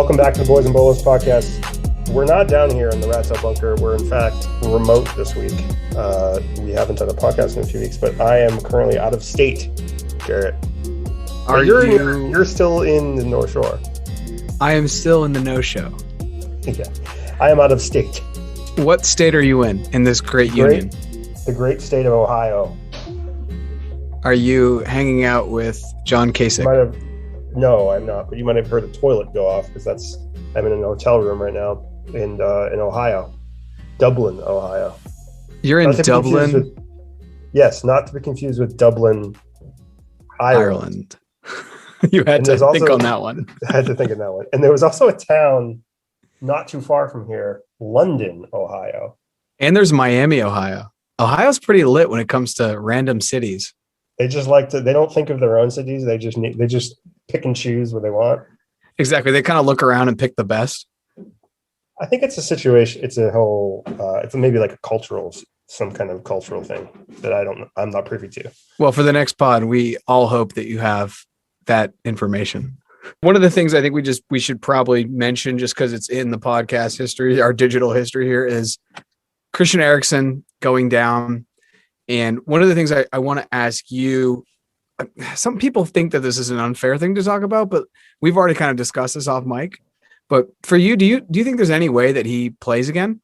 Welcome back to the Boys and Bolos podcast. We're not down here in the Rat Tail Bunker. We're in fact remote this week. We haven't done a podcast in a few weeks, but I am currently out of state, Jarrett. You're still in the North Shore. I am still in the no-show. Yeah, I am out of state. What state are you in this great union? The great state of Ohio. Are you hanging out with John Kasich? No, I'm not. But you might have heard a toilet go off because I'm in an hotel room right now in Ohio, Dublin, Ohio. You're in Dublin? Yes, not to be confused with Dublin, Ireland. You had to think on that one. I had to think on that one. And there was also a town not too far from here, London, Ohio. And there's Miami, Ohio. Ohio's pretty lit when it comes to random cities. They just they don't think of their own cities. They just pick and choose what they want. Exactly. They kind of look around and pick the best. I think it's a situation. It's a whole, it's maybe like some kind of cultural thing that I'm not privy to. Well, for the next pod, we all hope that you have that information. One of the things I think we should probably mention, just because it's in the podcast history, our digital history here, is Christian Eriksen going down. And one of the things I want to ask you, some people think that this is an unfair thing to talk about, but we've already kind of discussed this off mic. But for you, do you think there's any way that he plays again?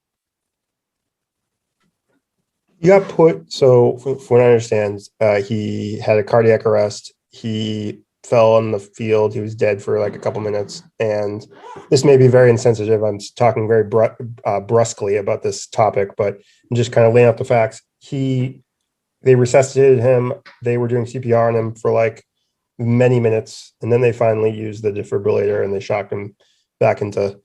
He got put, so from what I understand, he had a cardiac arrest. He fell on the field. He was dead for like a couple minutes. And this may be very insensitive. I'm talking very brusquely about this topic, but I'm just kind of laying out the facts. They resuscitated him. They were doing CPR on him for like many minutes. And then they finally used the defibrillator and they shocked him back into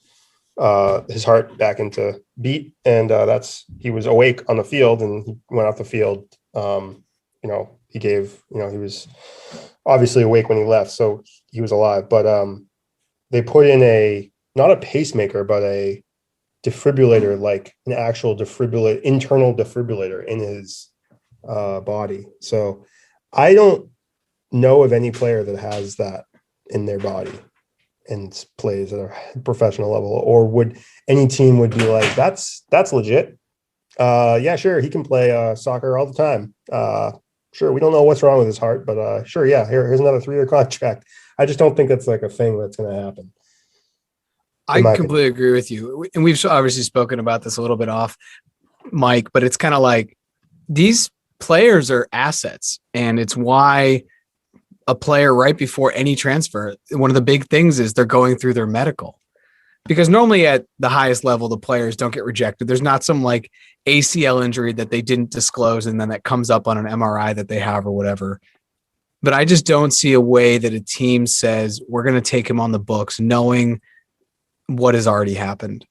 his heart back into beat. And he was awake on the field and he went off the field. He was obviously awake when he left. So he was alive, but they put in not a pacemaker, but a defibrillator, like an actual internal defibrillator in his body. So I don't know of any player that has that in their body and plays at a professional level, or any team would be like, that's legit. Yeah, sure. He can play soccer all the time. Sure. We don't know what's wrong with his heart, but sure. Yeah. Here's another 3-year contract. I just don't think that's like a thing that's going to happen. I completely agree with you. And we've obviously spoken about this a little bit off mic, but it's kind of like these players are assets, and it's why a player right before any transfer, one of the big things is they're going through their medical, because normally at the highest level, the players don't get rejected. There's not some like ACL injury that they didn't disclose and then that comes up on an MRI that they have or whatever. But I just don't see a way that a team says we're going to take him on the books knowing what has already happened,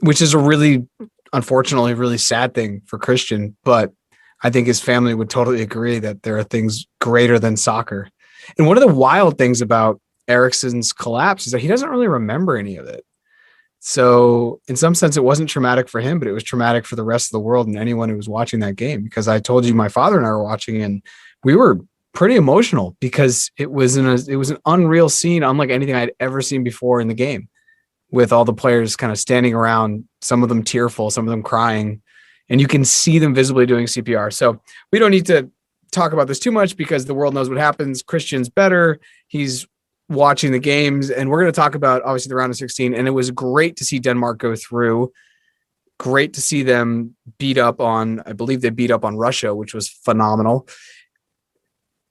which is a really, unfortunately, really sad thing for Christian. But I think his family would totally agree that there are things greater than soccer. And one of the wild things about Eriksen's collapse is that he doesn't really remember any of it. So in some sense, it wasn't traumatic for him, but it was traumatic for the rest of the world and anyone who was watching that game. Because I told you, my father and I were watching, and we were pretty emotional because it was an unreal scene, unlike anything I'd ever seen before in the game, with all the players kind of standing around, some of them tearful, some of them crying, and you can see them visibly doing CPR. So we don't need to talk about this too much because the world knows what happens. Christian's better. He's watching the games, and we're going to talk about obviously the round of 16. And it was great to see Denmark go through. Great to see them I believe they beat up on Russia, which was phenomenal.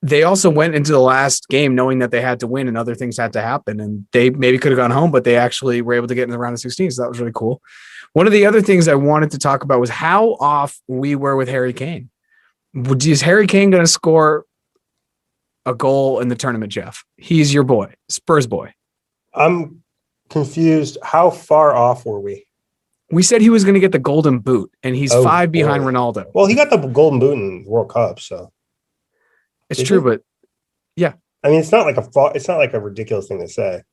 They also went into the last game knowing that they had to win and other things had to happen, and they maybe could have gone home, but they actually were able to get in the round of 16. So that was really cool. One of the other things I wanted to talk about was how off we were with Harry Kane. Is Harry Kane going to score a goal in the tournament, Jeff? He's your boy, Spurs boy. I'm confused. How far off were we? We said he was going to get the golden boot, and he's 5 behind Ronaldo. Well, he got the golden boot in World Cup, so it's true. But yeah, I mean, it's not like a ridiculous thing to say.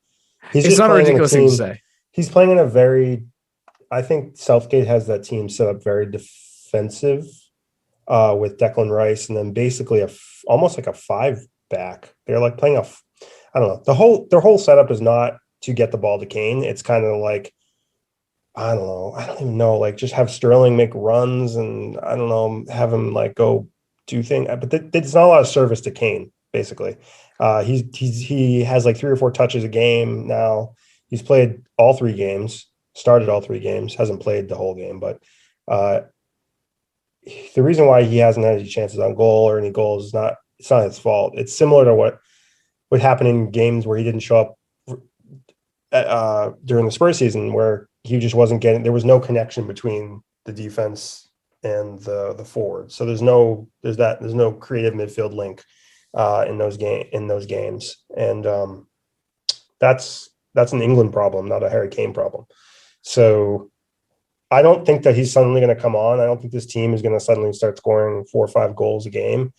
It's not a ridiculous thing to say. He's playing in I think Southgate has that team set up very defensive with Declan Rice, and then basically almost like a 5-back. They're like playing I don't know. Their whole setup is not to get the ball to Kane. It's kind of like, I don't know. I don't even know. Like, just have Sterling make runs, and I don't know, have him like go do things. But it's not a lot of service to Kane. Basically, he has like 3 or 4 touches a game now. He's played all 3 games, started all 3 games, hasn't played the whole game. But the reason why he hasn't had any chances on goal or any goals is it's not his fault. It's similar to what happened in games where he didn't show up during the Spurs season, where he just wasn't getting. There was no connection between the defense and the forward. So there's no creative midfield link in those games, and that's an England problem, not a Harry Kane problem. So I don't think that he's suddenly going to come on. I don't think this team is going to suddenly start scoring 4 or 5 goals a game.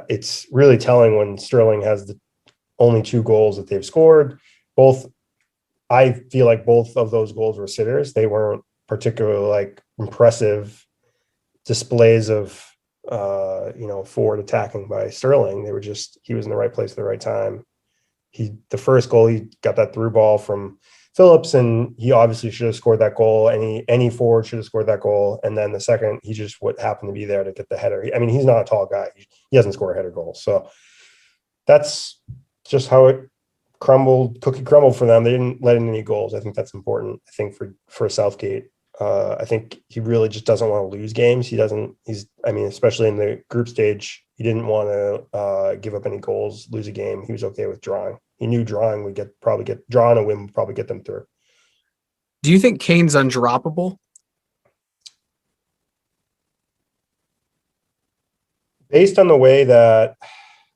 It's really telling when Sterling has the only 2 goals that they've scored. I feel like both of those goals were sitters. They weren't particularly like impressive displays of forward attacking by Sterling. They were just, he was in the right place at the right time. The first goal, he got that through ball from Phillips, and he obviously should have scored that goal. Any forward should have scored that goal. And then the second, he just would happen to be there to get the header. I mean, he's not a tall guy. He doesn't score a header goal. So that's just how it cookie crumbled for them. They didn't let in any goals. I think that's important. I think for Southgate, I think he really just doesn't want to lose games. Especially in the group stage, he didn't want to give up any goals, lose a game. He was okay with drawing. He knew drawing would drawing a win would probably get them through. Do you think Kane's undroppable? Based on the way that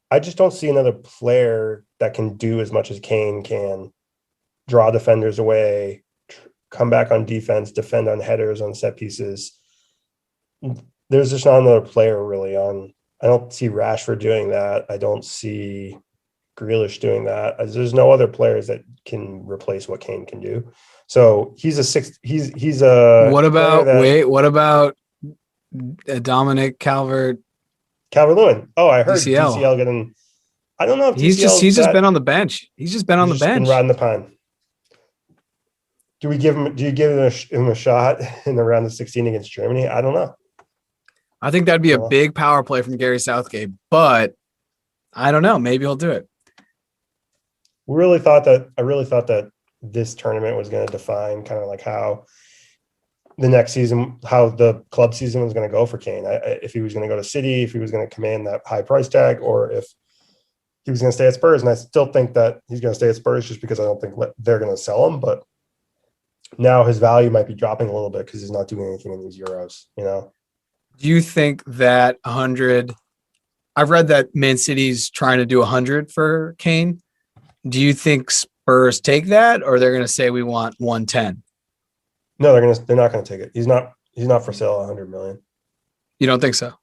I just don't see another player that can do as much as Kane can, draw defenders away, come back on defense, defend on headers, on set pieces. There's just not another player really on. I don't see Rashford doing that. I don't see Grealish doing that. There's no other players that can replace what Kane can do. So he's a sixth. He's a. What about Dominic Calvert-Lewin? Oh, I heard DCL. DCL getting. I don't know if he's just been on the bench. He's just been on the bench. Been riding the pine. Do you give him a shot in the round of 16 against Germany? I don't know. I think that'd be a big power play from Gary Southgate, but I don't know. Maybe he'll do it. I really thought that this tournament was going to define kind of like how the next season, how the club season was going to go for Kane. If he was going to go to City, if he was going to command that high price tag, or if he was going to stay at Spurs. And I still think that he's going to stay at Spurs just because I don't think they're going to sell him. But now his value might be dropping a little bit because he's not doing anything in these Euros, Do you think that 100 – I've read that Man City's trying to do 100 for Kane. Do you think Spurs take that, or they're going to say we want 110? No, they're not going to take it. He's not for sale 100 million. You don't think so?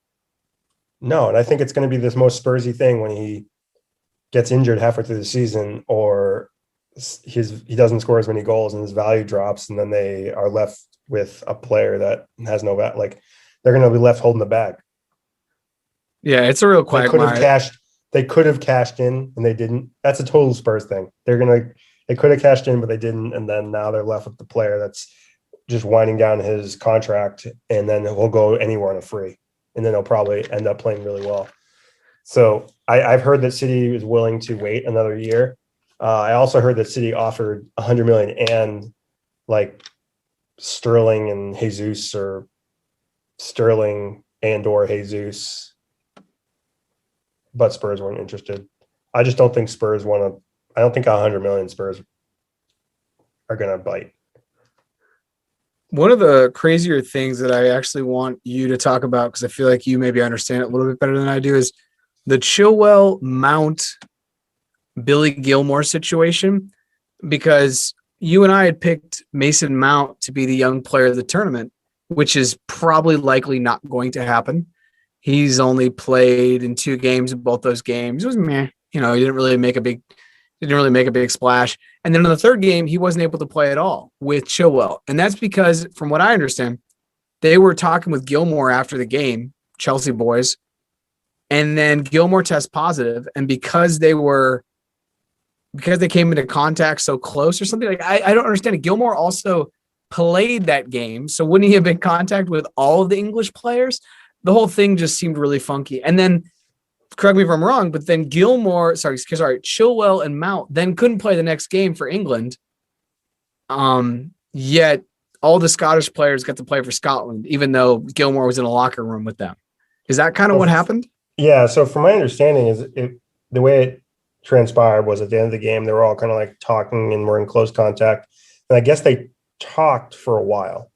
No, and I think it's going to be this most Spursy thing when he gets injured halfway through the season, or he doesn't score as many goals and his value drops, and then they are left with a player that has no value. Like, they're going to be left holding the bag. Yeah, it's a real quagmire. They could have cashed in and they didn't. That's a total Spurs thing. They could have cashed in, but they didn't. And then now they're left with the player that's just winding down his contract, and then he'll go anywhere on a free. And then he'll probably end up playing really well. So I've heard that City is willing to wait another year. I also heard that City offered 100 million and like Sterling and Jesus, or Sterling and/or Jesus, but Spurs weren't interested. I just don't think Spurs want to. I don't think 100 million Spurs are going to bite. One of the crazier things that I actually want you to talk about, because I feel like you maybe understand it a little bit better than I do, is the Chilwell Mount Billy Gilmore situation, because you and I had picked Mason Mount to be the young player of the tournament, which is probably likely not going to happen. He's only played in 2 games. In both those games, it was meh. He didn't really make a big splash. And then in the 3rd game, he wasn't able to play at all with Chilwell. And that's because, from what I understand, they were talking with Gilmore after the game, Chelsea boys, and then Gilmore tests positive. And because they were because they came into contact so close or something. Like I don't understand it. Gilmore also played that game, so wouldn't he have been in contact with all of the English players? The whole thing just seemed really funky. And then, correct me if I'm wrong, but then Chilwell and Mount then couldn't play the next game for England. Yet all the Scottish players got to play for Scotland, even though Gilmore was in a locker room with them. Is that kind of what happened? Yeah. So from my understanding the way it transpired was at the end of the game, they were all kind of like talking and were in close contact. And I guess they talked for a while.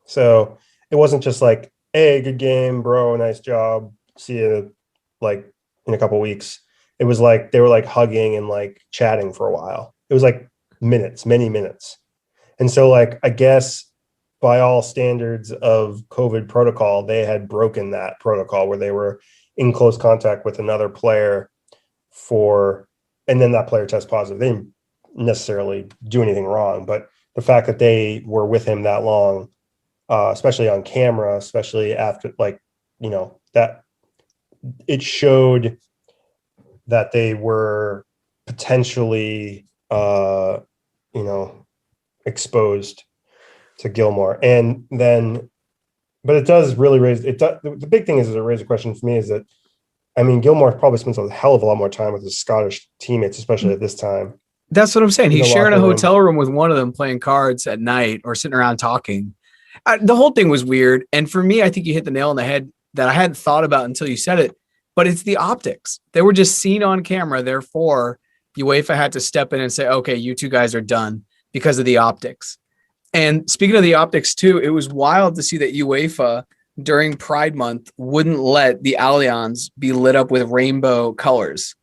So it wasn't just like, hey, good game, bro. Nice job. See you like in a couple of weeks. It was like, they were like hugging and like chatting for a while. It was like minutes, many minutes. And so like, I guess by all standards of COVID protocol, they had broken that protocol where they were in close contact with another player and then that player tests positive. They didn't necessarily do anything wrong, but the fact that they were with him that long, especially on camera, especially after that it showed that they were potentially, exposed to Gilmore. And then, but it does really the big thing is it raised a question for me is that, I mean, Gilmore probably spends a hell of a lot more time with his Scottish teammates, especially at this time. That's what I'm saying. He's sharing a hotel room with one of them playing cards at night or sitting around talking. The whole thing was weird. And for me, I think you hit the nail on the head that I hadn't thought about until you said it, but it's the optics. They were just seen on camera. Therefore, UEFA had to step in and say, okay, you two guys are done because of the optics. And speaking of the optics too, it was wild to see that UEFA during Pride Month wouldn't let the Allianz be lit up with rainbow colors.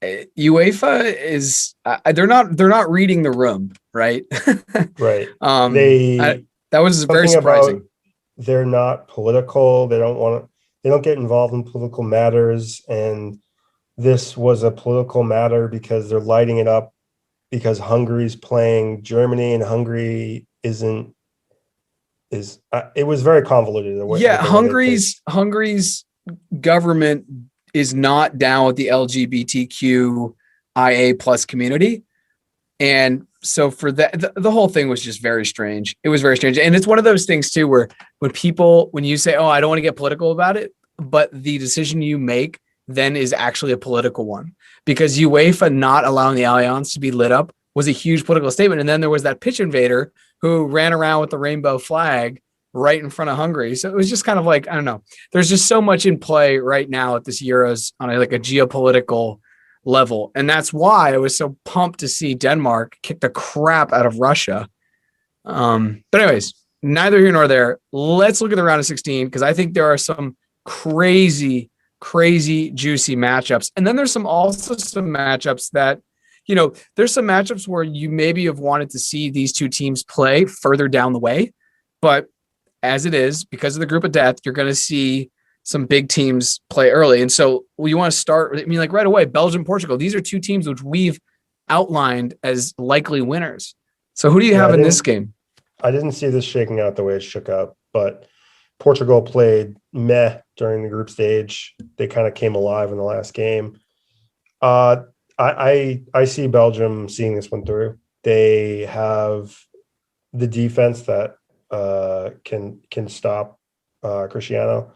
UEFA is they're not reading the room, right? Right. That was very surprising. They're not political. They don't get involved in political matters. And this was a political matter because they're lighting it up because Hungary's playing Germany and Hungary it was very convoluted. Hungary's government is not down with the LGBTQIA plus community. And so for that, the whole thing was just very strange. It was very strange. And it's one of those things too, where when you say, oh, I don't want to get political about it, but the decision you make then is actually a political one, because UEFA not allowing the Allianz to be lit up was a huge political statement. And then there was that pitch invader who ran around with the rainbow flag right in front of Hungary. So it was just kind of like, I don't know. There's just so much in play right now at this Euros on a geopolitical level. And that's why I was so pumped to see Denmark kick the crap out of Russia. But anyways, neither here nor there. Let's look at the round of 16, because I think there are some crazy juicy matchups. And then there's also some matchups that, there's some matchups where you maybe have wanted to see these two teams play further down the way. But as it is, because of the group of death, you're going to see some big teams play early. And so you want to start, right away, Belgium, Portugal. These are two teams which we've outlined as likely winners. So who do you have in this game? I didn't see this shaking out the way it shook up, but Portugal played meh during the group stage. They kind of came alive in the last game. I see Belgium seeing this one through. They have the defense that can stop Cristiano,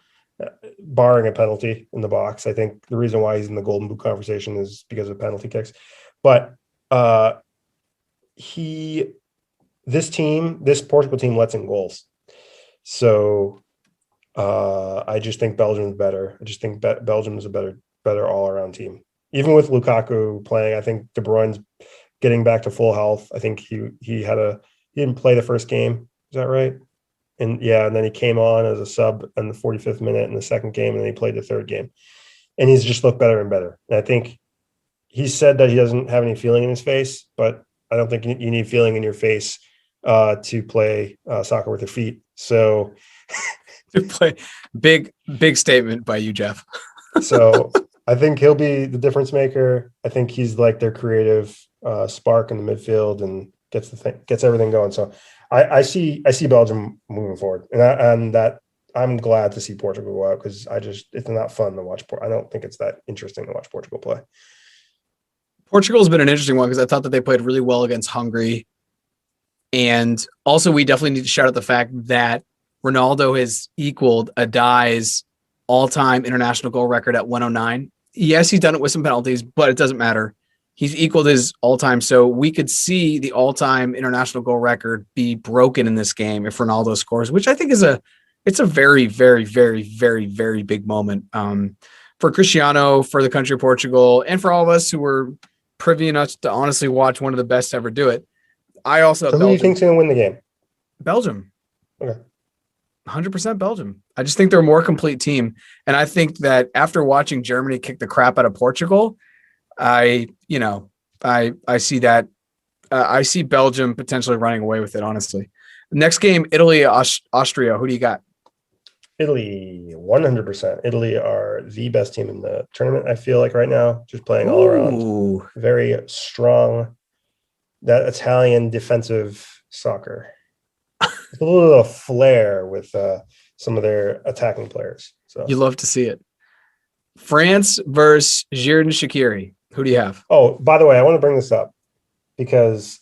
barring a penalty in the box. I think the reason why he's in the Golden Boot conversation is because of penalty kicks. But this Portugal team lets in goals. So I just think Belgium's better. I just think Belgium is a better all-around team. Even with Lukaku playing, I think De Bruyne's getting back to full health. I think he didn't play the first game. Is that right? And then he came on as a sub in the 45th minute in the second game, and then he played the third game. And he's just looked better and better. And I think he said that he doesn't have any feeling in his face, but I don't think you need feeling in your face to play soccer with your feet. So to play big statement by you, Jeff. So I think he'll be the difference maker. I think he's like their creative spark in the midfield and gets everything going. So I see Belgium moving forward, and that I'm glad to see Portugal go out, because it's not fun to watch. I don't think it's that interesting to watch Portugal play. Portugal's been an interesting one because I thought that they played really well against Hungary. And also, we definitely need to shout out the fact that Ronaldo has equaled Adai's all-time international goal record at 109. Yes, he's done it with some penalties, but it doesn't matter. He's equaled his all-time. So we could see the all-time international goal record be broken in this game if Ronaldo scores, which I think it's a very, very, very, very, very big moment for Cristiano, for the country of Portugal, and for all of us who were privy enough to honestly watch one of the best to ever do it. I also so who do you think's going to win the game? Belgium. Okay. 100% Belgium. I just think they're a more complete team. And I think that after watching Germany kick the crap out of Portugal, I see that. I see Belgium potentially running away with it, honestly. Next game, Italy, Austria. Who do you got? Italy, 100%. Italy are the best team in the tournament, I feel like, right now. Just playing all around. Very strong. That Italian defensive soccer. It's a little flair with some of their attacking players. So you love to see it. France versus Jarrett and Shaqiri. Who do you have? Oh, by the way, I want to bring this up because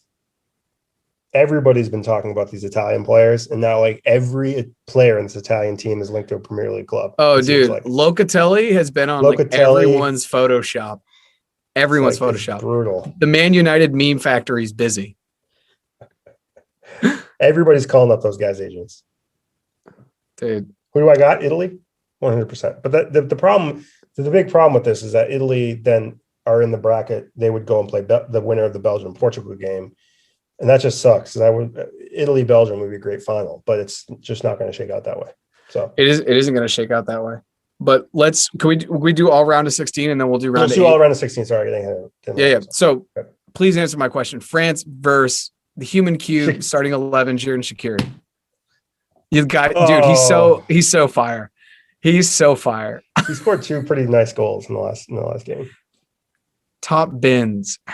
everybody's been talking about these Italian players, and now like every player in this Italian team is linked to a Premier League club. Oh, dude, like. Locatelli has been on like everyone's Photoshop. Everyone's Photoshop. Brutal. The Man United meme factory is busy. Everybody's calling up those guys' agents. Dude. Who do I got? Italy? 100%. But the problem, the big problem with this is that Italy then are in the bracket. They would go and play the winner of the Belgium-Portugal game. And that just sucks. Italy-Belgium would be a great final, but it's just not going to shake out that way. So it isn't going to shake out that way. But can we do all round of 16 and then we'll do round of 8? All round of 16. Sorry. Yeah. So please answer my question. France versus the human cube starting 11, Jarrett and Shaqiri. You got, dude, he's so fire. He's so fire. He scored 2 pretty nice goals in the last game. Top bins. #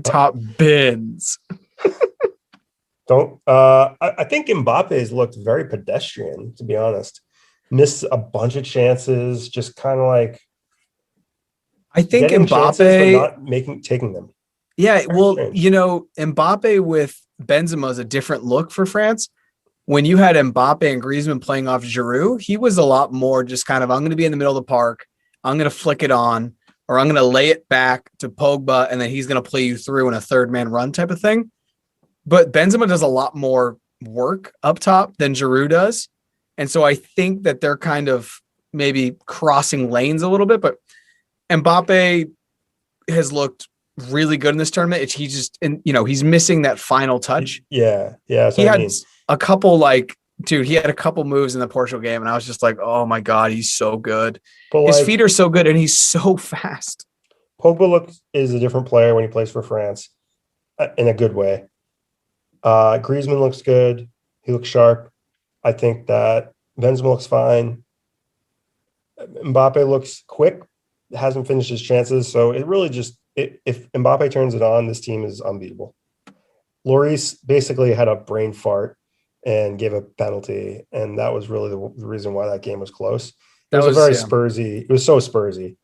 top bins. I think Mbappe has looked very pedestrian, to be honest. Missed a bunch of chances, just kind of like I think Mbappe not taking them. Yeah, well, Mbappe with Benzema is a different look for France. When you had Mbappe and Griezmann playing off Giroud, he was a lot more just kind of, I'm going to be in the middle of the park, I'm going to flick it on, or I'm going to lay it back to Pogba, and then he's going to play you through in a third man run type of thing. But Benzema does a lot more work up top than Giroud does. And so I think that they're kind of maybe crossing lanes a little bit, but Mbappe has looked really good in this tournament. He's missing that final touch. Yeah. He had a couple he had a couple moves in the Portugal game, and I was just like, oh my God, he's so good. But his feet are so good, and he's so fast. Pogba is a different player when he plays for France in a good way. Griezmann looks good. He looks sharp. I think that Benzema looks fine. Mbappe looks quick, hasn't finished his chances. So it really if Mbappe turns it on, this team is unbeatable. Lloris basically had a brain fart and gave a penalty, and that was really the reason why that game was close. It was very Spursy. It was so Spursy.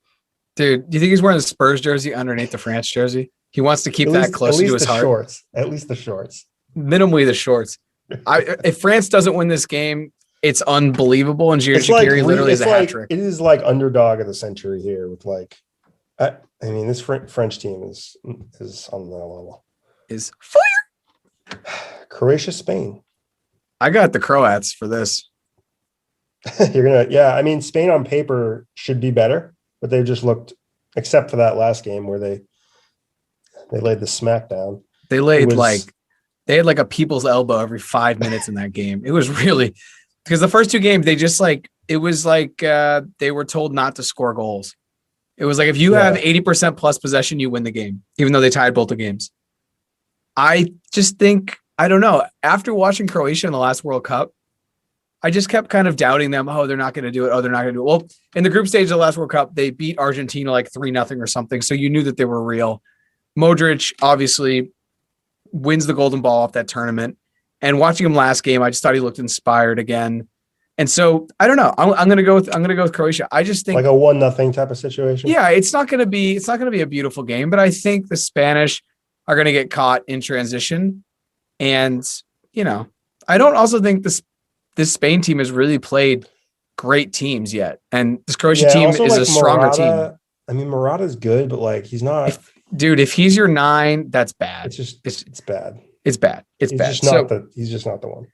Dude, do you think he's wearing the Spurs jersey underneath the France jersey? He wants to keep that close to his heart. At least the shorts. Minimally the shorts. If France doesn't win this game, it's unbelievable. And Jarrett Shaqiri literally is a hat trick. It is like underdog of the century here with this French team is on that level. Is fire. Croatia, Spain. I got the Croats for this. Spain on paper should be better, but they've just looked, except for that last game where they laid the smack down. They had like a people's elbow every 5 minutes in that game. It was really, because the first 2 games, they just they were told not to score goals. It was like, if you have 80% plus possession, you win the game, even though they tied both the games. I just think, I don't know, after watching Croatia in the last World Cup, I just kept kind of doubting them. Oh, they're not going to do it. Oh, they're not going to do it. Well, in the group stage of the last World Cup, they beat Argentina like 3-0 or something. So you knew that they were real. Modric obviously wins the golden ball off that tournament. And watching him last game, I just thought he looked inspired again. And so I don't know. I'm gonna go with Croatia. I just think like a 1-0 type of situation. Yeah, it's not gonna be a beautiful game, but I think the Spanish are gonna get caught in transition. And I don't also think this Spain team has really played great teams yet. And this Croatia team is like a stronger team. I mean, Morata's good, but like he's not. If he's your 9, that's bad. It's bad. It's bad. It's he's bad. He's just not the one.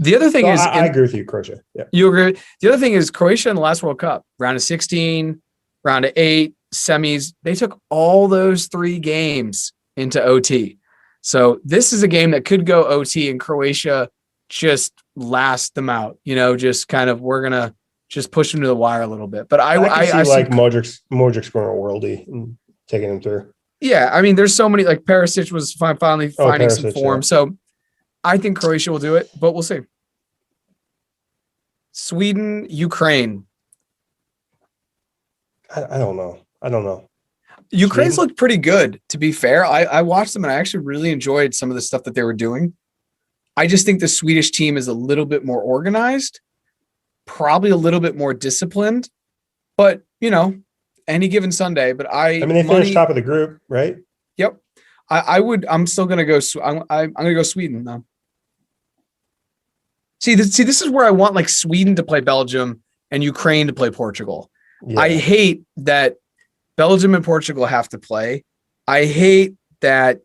The other thing is, I agree with you, Croatia. Yeah, you agree. The other thing is Croatia in the last World Cup, round of 16, round of 8, semis. They took all those 3 games into OT. So this is a game that could go OT, and Croatia just last them out. Just kind of we're gonna just push them to the wire a little bit. But I see like Modric scoring a worldie and taking him through. Yeah, I mean, there's so many. Like Perisic was finally finding some form. Yeah. So I think Croatia will do it, but we'll see. Sweden, Ukraine. I don't know. Ukraine's looked pretty good, to be fair. I watched them and I actually really enjoyed some of the stuff that they were doing. I just think the Swedish team is a little bit more organized, probably a little bit more disciplined, but any given Sunday. But I mean, they finished top of the group, right? Yep. I'm still gonna go. I'm gonna go Sweden though. See, this is where I want like Sweden to play Belgium and Ukraine to play Portugal. Yeah. I hate that Belgium and Portugal have to play. I hate that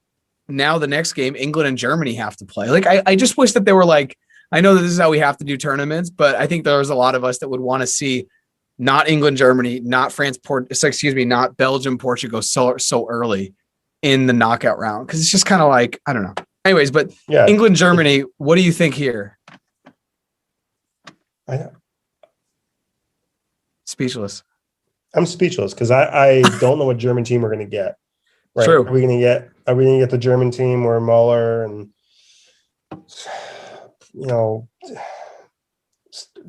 now the next game, England and Germany have to play. Like, I just wish that they were like, I know that this is how we have to do tournaments, but I think there's a lot of us that would want to see not England, Germany, not not Belgium, Portugal so early in the knockout round. Cause it's just kind of like, I don't know. Anyways, but yeah. England, Germany, what do you think here? Speechless. I'm speechless because I don't know what German team we're going to get. Right? True. Are we going to get the German team where Muller and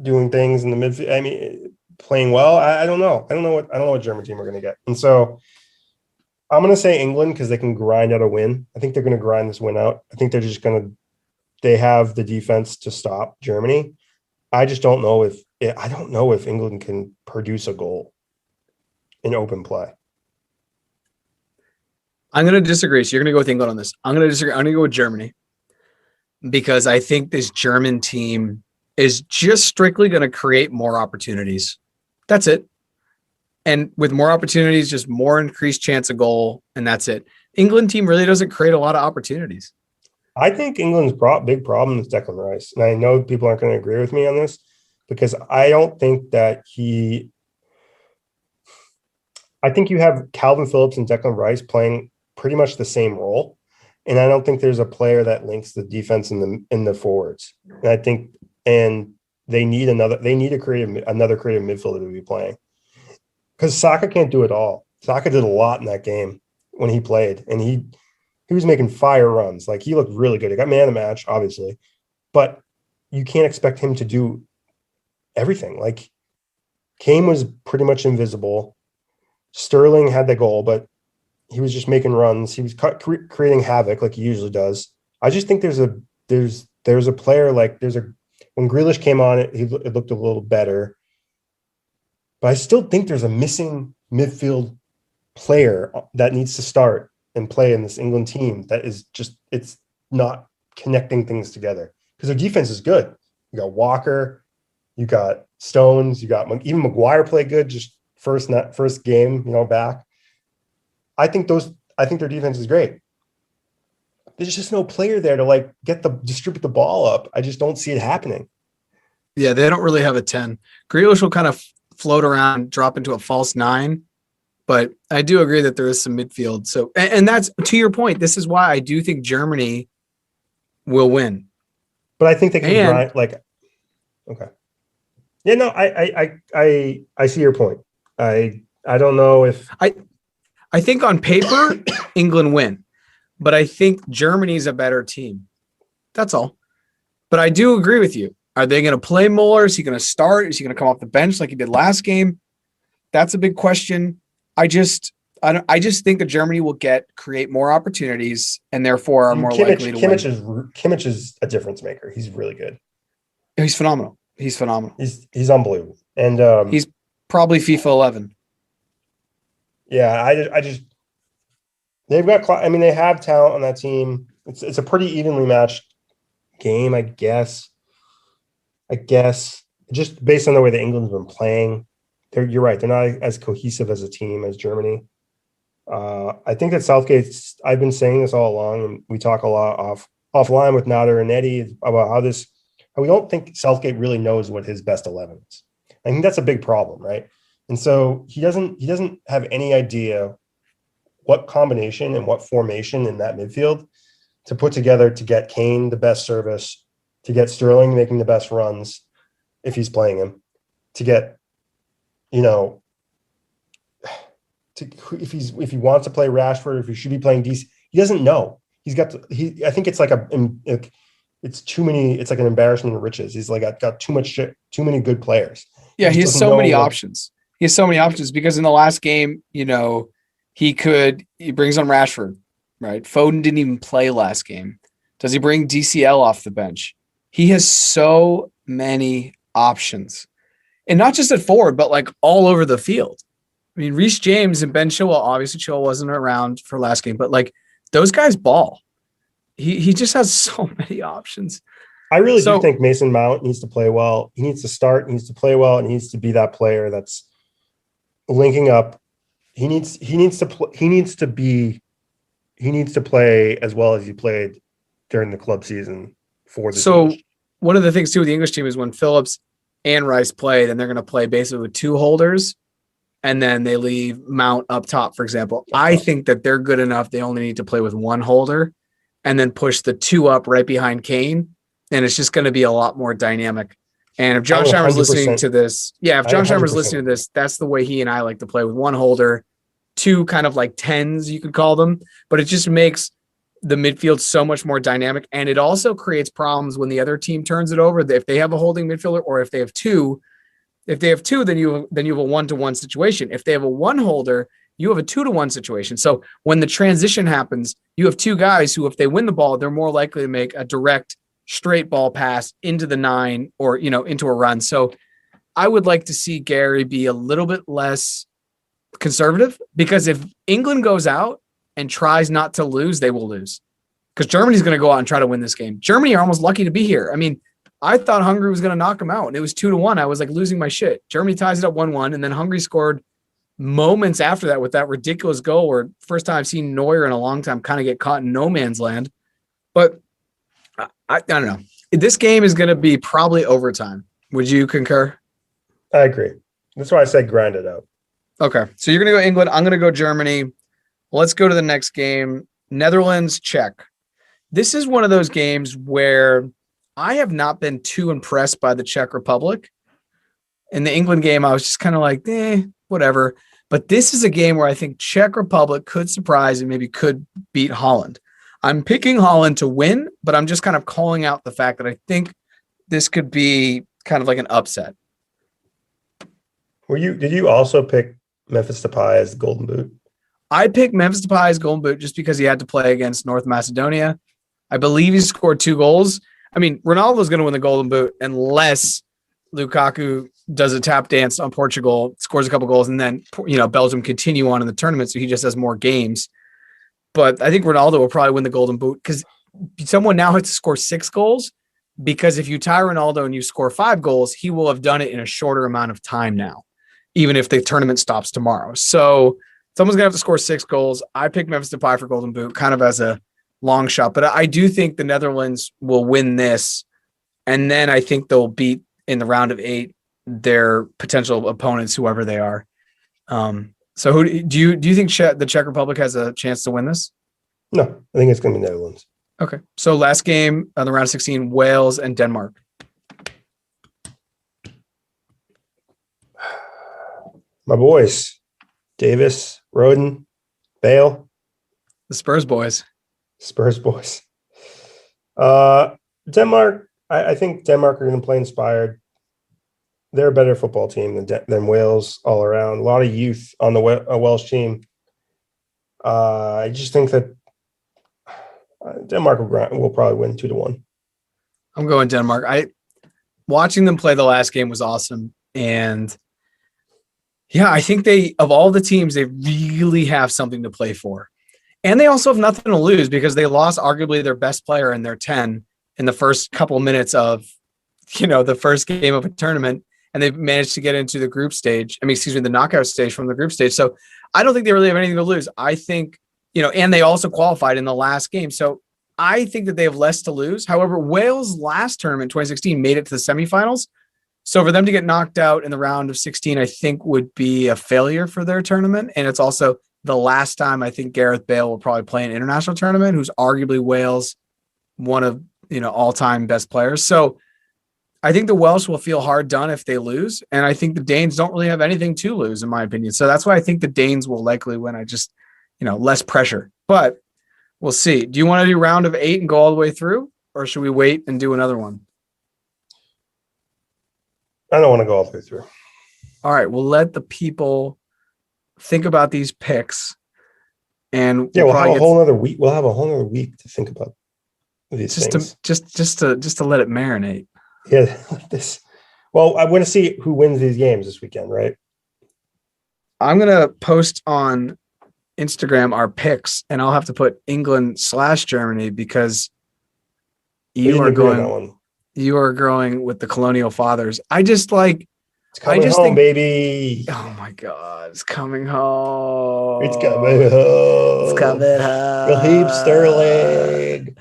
doing things in the midfield? I mean, playing well. I don't know. I don't know what German team we're going to get. And so I'm going to say England because they can grind out a win. I think they're going to grind this win out. I think they're just going to. They have the defense to stop Germany. I just don't know if England can produce a goal in open play. I'm going to disagree. So you're going to go with England on this. I'm going to disagree. I'm going to go with Germany because I think this German team is just strictly going to create more opportunities. That's it. And with more opportunities, just more increased chance of goal, and that's it. England team really doesn't create a lot of opportunities. I think England's big problem is Declan Rice. And I know people aren't going to agree with me on this because I don't think that I think you have Calvin Phillips and Declan Rice playing pretty much the same role. And I don't think there's a player that links the defense in the forwards. And I think, they need to create another creative midfielder to be playing. Because Saka can't do it all. Saka did a lot in that game when he played. And he was making fire runs. Like, he looked really good. He got man of the match, obviously. But you can't expect him to do everything. Like, Kane was pretty much invisible. Sterling had the goal, but he was just making runs. He was creating havoc like he usually does. I just think there's a player like when Grealish came on, it looked a little better. But I still think there's a missing midfield player that needs to start and play in this England team that is just, it's not connecting things together because their defense is good. You got Walker, you got Stones, you got even Maguire played good, just first game, back. I think their defense is great. There's just no player there to distribute the ball up. I just don't see it happening. Yeah, they don't really have a 10. Grealish will kind of float around, drop into a false 9. But I do agree that there is some midfield. So, and that's to your point. This is why I do think Germany will win. But I think they can grind. Okay. Yeah, no, I see your point. I don't know if I think on paper England win, but I think Germany's a better team. That's all. But I do agree with you. Are they going to play Muller? Is he going to start? Is he going to come off the bench like he did last game? That's a big question. I just think that Germany will create more opportunities and therefore are more likely to win. Kimmich is a difference maker. He's really good. He's phenomenal. He's phenomenal. He's unbelievable. And he's probably FIFA 11. Yeah, I just they've got. I mean, they have talent on that team. It's a pretty evenly matched game, I guess. Just based on the way that England's been playing, you're right. They're not as cohesive as a team as Germany. I think that Southgate's. I've been saying this all along, and we talk a lot offline with Nader and Eddie about how we don't think Southgate really knows what his best 11 is. I think that's a big problem, right? And so he doesn't have any idea what combination and what formation in that midfield to put together to get Kane the best service, to get Sterling making the best runs if he's playing him, to get, if he wants to play Rashford, if he should be playing DC, he doesn't know. I think it's like it's too many. It's like an embarrassment of riches. He's like got too many good players. Yeah, he has so many options. He has so many options because in the last game, he brings on Rashford, right? Foden didn't even play last game. Does he bring DCL off the bench? He has so many options, and not just at forward, but like all over the field. I mean, Reece James and Ben Chilwell, obviously Chilwell wasn't around for last game, but like those guys ball. He just has so many options. I really do think Mason Mount needs to play well. He needs to start, he needs to play well, and he needs to be that player that's linking up. He needs to play as well as he played during the club season for the team. One of the things too with the English team is when Phillips and Rice play, then they're going to play basically with two holders, and then they leave Mount up top, for example. I think that they're good enough. They only need to play with one holder and then push the two up right behind Kane. And it's just going to be a lot more dynamic. And if John Scheimer's listening to this, that's the way he and I like to play, with one holder, two kind of like 10s, you could call them. But it just makes the midfield so much more dynamic. And it also creates problems when the other team turns it over. If they have a holding midfielder, or if they have two, then you have a 1-to-1 situation. If they have a one holder, you have a 2-to-1 situation. So when the transition happens, you have two guys who, if they win the ball, they're more likely to make a direct straight ball pass into the 9 or, into a run. So I would like to see Gary be a little bit less conservative, because if England goes out and tries not to lose, they will lose, because Germany's going to go out and try to win this game. Germany are almost lucky to be here. I mean, I thought Hungary was going to knock them out, and it was 2-1. I was like losing my shit. Germany ties it up 1-1, and then Hungary scored moments after that with that ridiculous goal, where first time I've seen Neuer in a long time kind of get caught in no man's land. But I don't know. This game is going to be probably overtime. Would you concur? I agree. That's why I said grind it out. Okay. So you're going to go England. I'm going to go Germany. Let's go to the next game. Netherlands, Czech. This is one of those games where I have not been too impressed by the Czech Republic. In the England game, I was just kind of like, whatever. But this is a game where I think Czech Republic could surprise and maybe could beat Holland. I'm picking Holland to win, but I'm just kind of calling out the fact that I think this could be kind of like an upset. Did you also pick Memphis Depay as Golden Boot? I picked Memphis Depay as Golden Boot just because he had to play against North Macedonia. I believe he scored 2 goals. I mean, Ronaldo's going to win the Golden Boot unless Lukaku does a tap dance on Portugal, scores a couple goals, and then, Belgium continue on in the tournament, so he just has more games. But I think Ronaldo will probably win the Golden Boot, because someone now has to score 6 goals, because if you tie Ronaldo and you score 5 goals, he will have done it in a shorter amount of time now, even if the tournament stops tomorrow. So someone's going to have to score 6 goals. I picked Memphis Depay for Golden Boot kind of as a long shot, but I do think the Netherlands will win this, and then I think they'll beat in the round of 8 their potential opponents, whoever they are. So who do you think the Czech Republic has a chance to win this? No, I think it's going to be Netherlands. Okay. So last game on the round of 16, Wales and Denmark. My boys, Davis, Roden, Bale. The Spurs boys. Denmark, I think Denmark are going to play inspired. They're a better football team than Wales all around. A lot of youth on the Welsh team. I just think that Denmark will probably win 2-1. I'm going Denmark. watching them play the last game was awesome. And yeah, I think of all the teams, they really have something to play for. And they also have nothing to lose because they lost arguably their best player in their 10 in the first couple minutes of, the first game of a tournament. And they've managed to get into the group stage. The knockout stage from the group stage. So I don't think they really have anything to lose. I think, and they also qualified in the last game. So I think that they have less to lose. However, Wales last tournament, 2016, made it to the semifinals. So for them to get knocked out in the round of 16, I think would be a failure for their tournament. And it's also the last time I think Gareth Bale will probably play an international tournament, who's arguably Wales, one of, all-time best players. So I think the Welsh will feel hard done if they lose. And I think the Danes don't really have anything to lose, in my opinion. So that's why I think the Danes will likely win. I just, less pressure. But we'll see. Do you want to do round of 8 and go all the way through? Or should we wait and do another one? I don't want to go all the way through. All right. We'll let the people think about these picks. And we'll have a whole other week. We'll have a whole other week to think about these things. Just to let it marinate. Yeah. Well, I want to see who wins these games this weekend, right? I'm going to post on Instagram our picks, and I'll have to put England/Germany because you are going with the colonial fathers. It's coming home, baby. Oh my God, it's coming home. It's coming home. Raheem Sterling.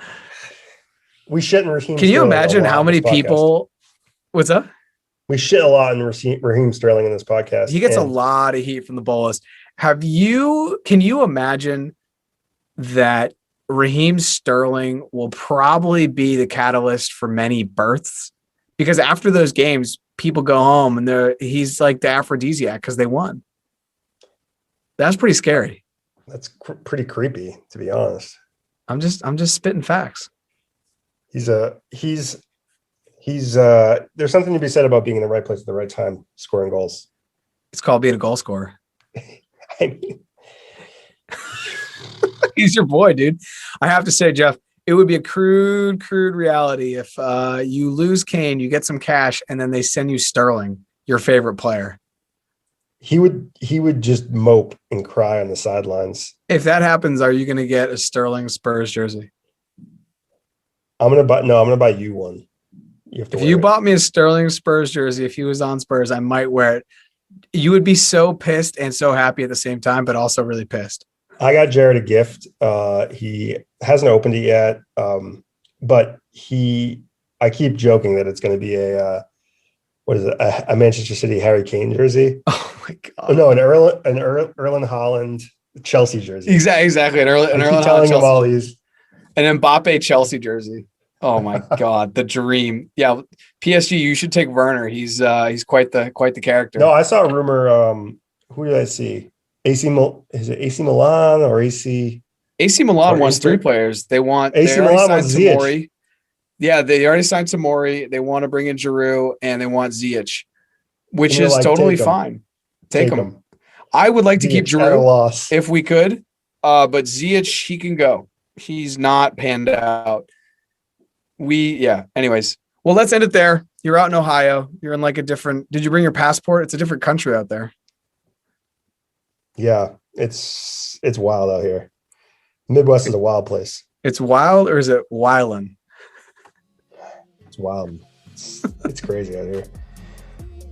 We shit in Raheem. Can you imagine how many people? What's up? We shit a lot in Raheem Sterling in this podcast. He gets a lot of heat from the Bolos. Can you imagine that Raheem Sterling will probably be the catalyst for many births? Because after those games, people go home and he's like the aphrodisiac because they won. That's pretty scary. That's pretty creepy, to be honest. I'm just spitting facts. There's something to be said about being in the right place at the right time, scoring goals. It's called being a goal scorer. I mean, he's your boy, dude. I have to say, Jeff, it would be a crude reality if you lose Kane, you get some cash, and then they send you Sterling, your favorite player. He would just mope and cry on the sidelines. If that happens, are you going to get a Sterling Spurs jersey? I'm going to buy you one. If you bought me a Sterling Spurs jersey, if he was on Spurs, I might wear it. You would be so pissed and so happy at the same time, but also really pissed. I got Jarrett a gift. He hasn't opened it yet, but I keep joking that it's going to be a Manchester City Harry Kane jersey. Oh my God! Oh, no, an Erling Haaland Chelsea jersey. Exactly. An Erling Haaland telling him all these. An Mbappe Chelsea jersey. Oh my God, the dream. Yeah, PSG. You should take Werner. He's quite the character. No, I saw a rumor. Who did I see? Is it AC Milan or AC? AC Milan wants 3 players. They want AC Milan wants Ziyech. Yeah, they already signed Tomori. They want to bring in Giroud and they want Ziyech, which is totally fine. Take them. I would like to keep Giroud if we could, but Ziyech, he can go. He's not panned out. Anyways, well, let's end it there. You're out in Ohio. You're in did you bring your passport? It's a different country out there. Yeah, it's wild out here. Midwest is a wild place. It's wild, or is it wildin'? It's wild. It's crazy out here.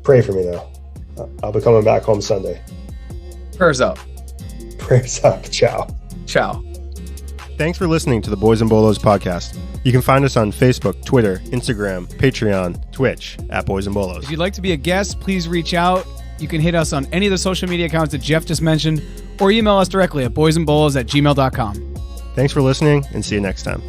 Pray for me, though. I'll be coming back home Sunday. Prayers up. Prayers up. Ciao. Ciao. Thanks for listening to the Boys and Bolos podcast. You can find us on Facebook, Twitter, Instagram, Patreon, Twitch at Boys and Bolos. If you'd like to be a guest, please reach out. You can hit us on any of the social media accounts that Jeff just mentioned, or email us directly at boysandbolos@gmail.com. Thanks for listening, and see you next time.